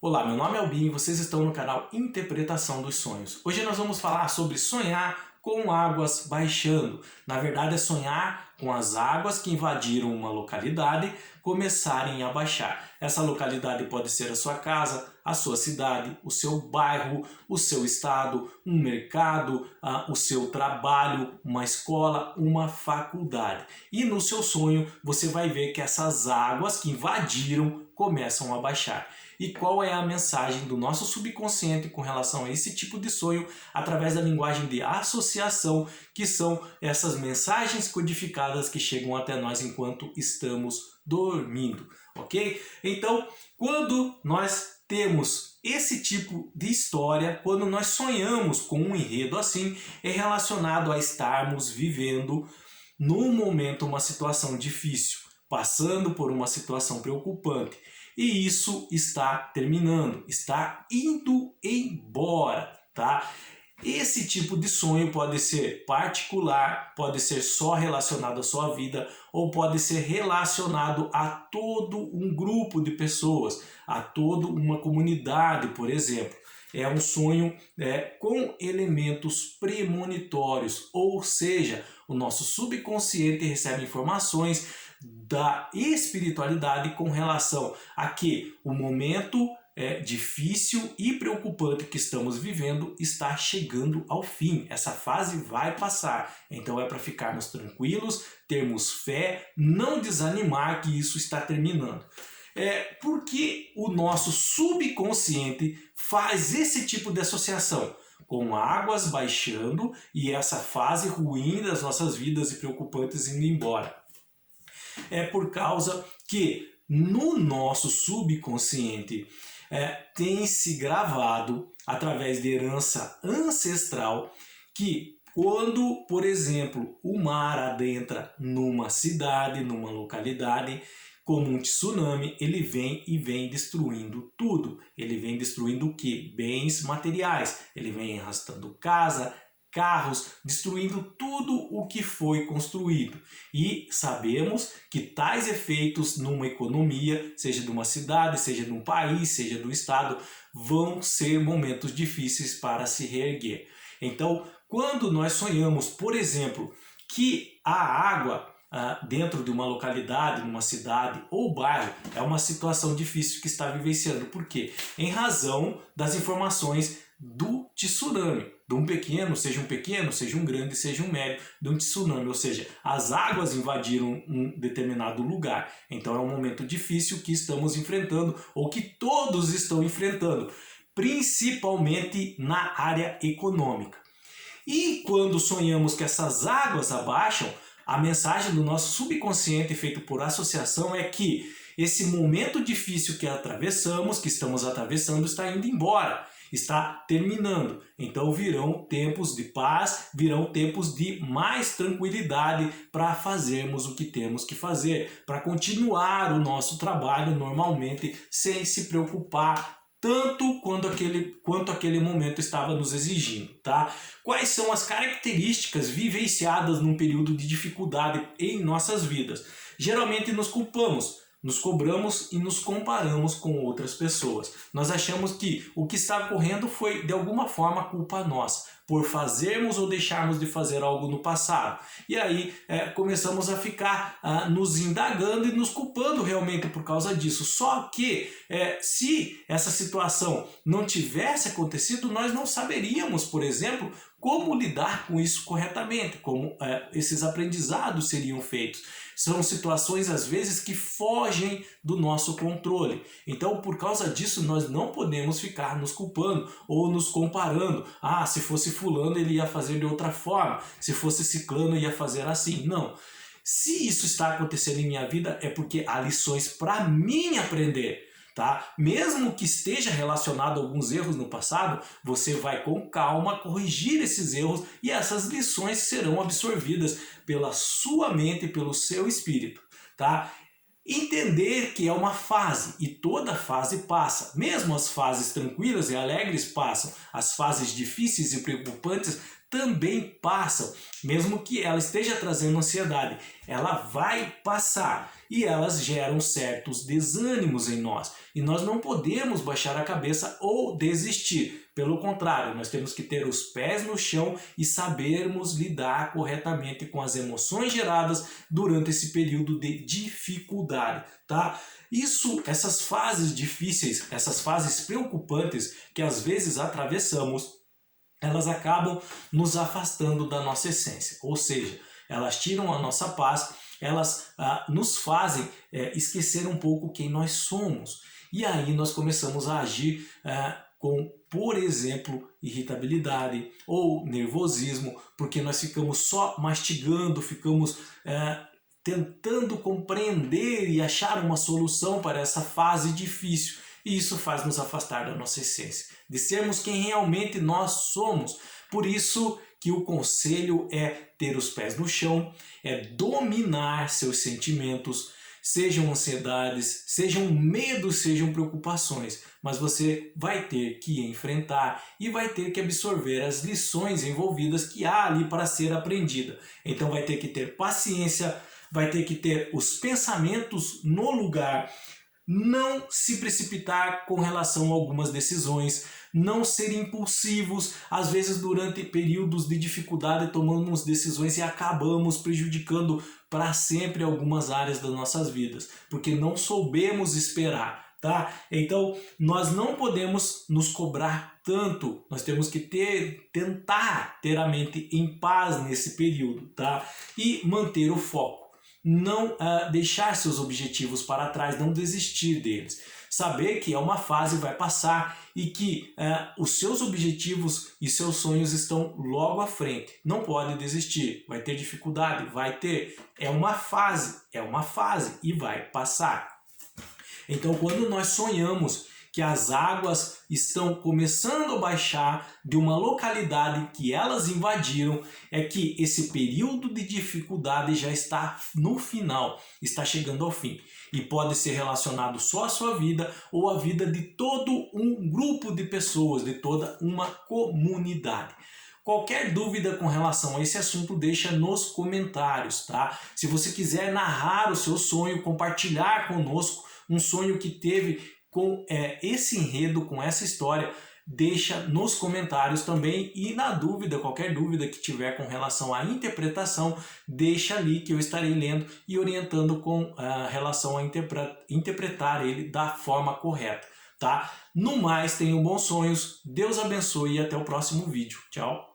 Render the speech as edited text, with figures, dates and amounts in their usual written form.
Olá, meu nome é Albin e vocês estão no canal Interpretação dos Sonhos. Hoje nós vamos falar sobre sonhar com águas baixando. Na verdade é sonhar com as águas que invadiram uma localidade começarem a baixar. Essa localidade pode ser a sua casa, a sua cidade, o seu bairro, o seu estado, um mercado, o seu trabalho, uma escola, uma faculdade. E no seu sonho você vai ver que essas águas que invadiram começam a baixar. E qual é a mensagem do nosso subconsciente com relação a esse tipo de sonho através da linguagem de associação, que são essas mensagens codificadas que chegam até nós enquanto estamos dormindo, ok? Então, quando nós temos esse tipo de história, quando nós sonhamos com um enredo assim, é relacionado a estarmos vivendo no momento uma situação difícil, passando por uma situação preocupante. E isso está terminando, está indo embora, tá? Esse tipo de sonho pode ser particular, pode ser só relacionado à sua vida ou pode ser relacionado a todo um grupo de pessoas, a toda uma comunidade, por exemplo. É um sonho com elementos premonitórios, ou seja, o nosso subconsciente recebe informações da espiritualidade com relação a que o momento difícil e preocupante que estamos vivendo está chegando ao fim. Essa fase vai passar, então é para ficarmos tranquilos, termos fé, não desanimar que isso está terminando. Porque o nosso subconsciente faz esse tipo de associação com águas baixando e essa fase ruim das nossas vidas e preocupantes indo embora. É por causa que no nosso subconsciente tem se gravado através de herança ancestral que quando, por exemplo, o mar adentra numa cidade, numa localidade, como um tsunami, ele vem destruindo tudo. Ele vem destruindo o quê? Bens materiais. Ele vem arrastando casa, carros, destruindo tudo o que foi construído. E sabemos que tais efeitos numa economia, seja de uma cidade, seja de um país, seja do estado, vão ser momentos difíceis para se reerguer. Então, quando nós sonhamos, por exemplo, que a água dentro de uma localidade, numa cidade ou bairro, é uma situação difícil que está vivenciando. Por quê? Em razão das informações do tsunami, de um pequeno, seja um grande, seja um médio, de um tsunami, ou seja, as águas invadiram um determinado lugar. Então é um momento difícil que estamos enfrentando, ou que todos estão enfrentando, principalmente na área econômica. E quando sonhamos que essas águas abaixam, a mensagem do nosso subconsciente feito por associação é que esse momento difícil que atravessamos, que estamos atravessando, está indo embora, está terminando. Então virão tempos de paz, virão tempos de mais tranquilidade para fazermos o que temos que fazer, para continuar o nosso trabalho normalmente, sem se preocupar tanto quanto aquele momento estava nos exigindo, tá? Quais são as características vivenciadas num período de dificuldade em nossas vidas? Geralmente nos culpamos, nos cobramos e nos comparamos com outras pessoas. Nós achamos que o que está ocorrendo foi de alguma forma culpa nossa, por fazermos ou deixarmos de fazer algo no passado. E aí começamos a ficar nos indagando e nos culpando realmente por causa disso. Só que se essa situação não tivesse acontecido, nós não saberíamos, por exemplo, como lidar com isso corretamente, como esses aprendizados seriam feitos. São situações, às vezes, que fogem do nosso controle. Então, por causa disso, nós não podemos ficar nos culpando ou nos comparando. Ah, se fosse fulano, ele ia fazer de outra forma. Se fosse ciclano, ia fazer assim. Não. Se isso está acontecendo em minha vida, é porque há lições para mim aprender. Tá? Mesmo que esteja relacionado a alguns erros no passado, você vai com calma corrigir esses erros e essas lições serão absorvidas pela sua mente e pelo seu espírito. Tá? Entender que é uma fase e toda fase passa. Mesmo as fases tranquilas e alegres passam. As fases difíceis e preocupantes também passam, mesmo que ela esteja trazendo ansiedade, ela vai passar e elas geram certos desânimos em nós. E nós não podemos baixar a cabeça ou desistir. Pelo contrário, nós temos que ter os pés no chão e sabermos lidar corretamente com as emoções geradas durante esse período de dificuldade, tá? Essas fases difíceis, essas fases preocupantes que às vezes atravessamos, elas acabam nos afastando da nossa essência, ou seja, elas tiram a nossa paz, elas nos fazem esquecer um pouco quem nós somos. E aí nós começamos a agir com, por exemplo, irritabilidade ou nervosismo, porque nós ficamos só mastigando, ficamos tentando compreender e achar uma solução para essa fase difícil. E isso faz nos afastar da nossa essência, de sermos quem realmente nós somos. Por isso que o conselho é ter os pés no chão, é dominar seus sentimentos, sejam ansiedades, sejam medos, sejam preocupações, mas você vai ter que enfrentar e vai ter que absorver as lições envolvidas que há ali para ser aprendida. Então vai ter que ter paciência, vai ter que ter os pensamentos no lugar, não se precipitar com relação a algumas decisões, não ser impulsivos. Às vezes durante períodos de dificuldade tomamos decisões e acabamos prejudicando para sempre algumas áreas das nossas vidas, porque não soubemos esperar, tá? Então nós não podemos nos cobrar tanto, nós temos que tentar ter a mente em paz nesse período, tá? E manter o foco. Não deixar seus objetivos para trás, não desistir deles. Saber que é uma fase, vai passar e que os seus objetivos e seus sonhos estão logo à frente. Não pode desistir, vai ter dificuldade, vai ter. É uma fase e vai passar. Então, quando nós sonhamos que as águas estão começando a baixar de uma localidade que elas invadiram, é que esse período de dificuldade já está no final, está chegando ao fim. E pode ser relacionado só à sua vida ou à vida de todo um grupo de pessoas, de toda uma comunidade. Qualquer dúvida com relação a esse assunto, deixa nos comentários, tá? Se você quiser narrar o seu sonho, compartilhar conosco um sonho que teve com esse enredo, com essa história, deixa nos comentários também. E na dúvida, qualquer dúvida que tiver com relação à interpretação, deixa ali que eu estarei lendo e orientando com relação a interpretar ele da forma correta, tá? No mais, tenham bons sonhos, Deus abençoe e até o próximo vídeo. Tchau!